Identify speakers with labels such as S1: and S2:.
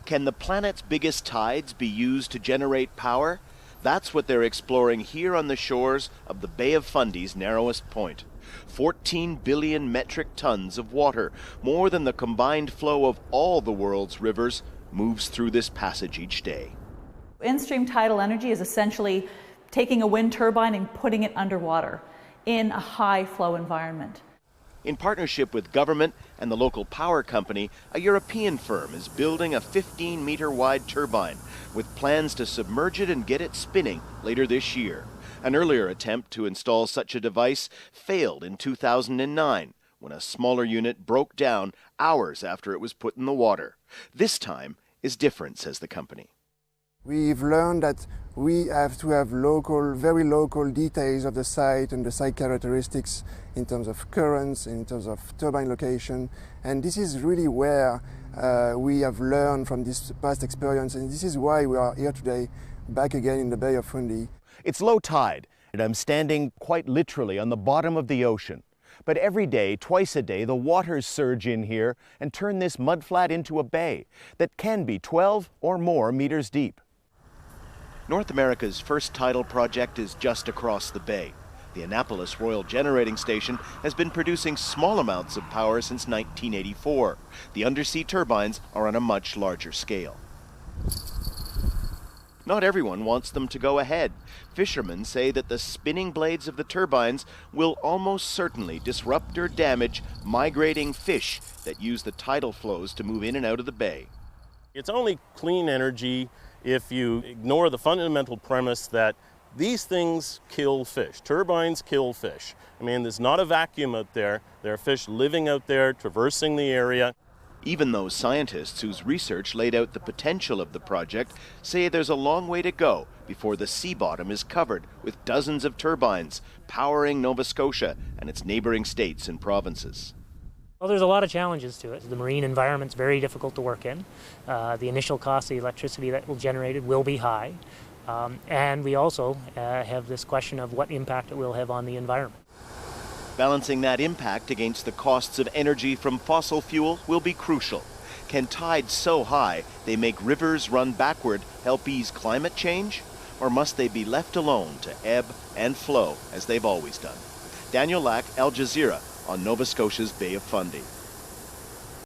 S1: Can the planet's biggest tides be used to generate power? That's what they're exploring here on the shores of the Bay of Fundy's narrowest point. 14 billion metric tons of water, more than the combined flow of all the world's rivers, moves through this passage each day.
S2: In-stream tidal energy is essentially taking a wind turbine and putting it underwater in a high flow environment.
S1: In partnership with government and the local power company, a European firm is building a 15-meter wide turbine with plans to submerge it and get it spinning later this year. An earlier attempt to install such a device failed in 2009 when a smaller unit broke down hours after it was put in the water. This time is different, says the company.
S3: We've learned that we have to have very local details of the site and the site characteristics in terms of currents, in terms of turbine location. And this is really where we have learned from this past experience. And this is why we are here today, back again in the Bay of Fundy.
S1: It's low tide, and I'm standing quite literally on the bottom of the ocean. But every day, twice a day, the waters surge in here and turn this mudflat into a bay that can be 12 or more meters deep. North America's first tidal project is just across the bay. The Annapolis Royal Generating Station has been producing small amounts of power since 1984. The undersea turbines are on a much larger scale. Not everyone wants them to go ahead. Fishermen say that the spinning blades of the turbines will almost certainly disrupt or damage migrating fish that use the tidal flows to move in and out of the bay.
S4: It's only clean energy if you ignore the fundamental premise that these things kill fish. Turbines kill fish. I mean, there's not a vacuum out there. There are fish living out there, traversing the area.
S1: Even those scientists whose research laid out the potential of the project say there's a long way to go before the sea bottom is covered with dozens of turbines powering Nova Scotia and its neighboring states and provinces.
S5: Well, there's a lot of challenges to it. The marine environment's very difficult to work in. The initial cost of the electricity that will generate it will be high. And we also have this question of what impact it will have on the environment.
S1: Balancing that impact against the costs of energy from fossil fuel will be crucial. Can tides so high they make rivers run backward help ease climate change? Or must they be left alone to ebb and flow as they've always done? Daniel Lack, Al Jazeera, on Nova Scotia's Bay of Fundy.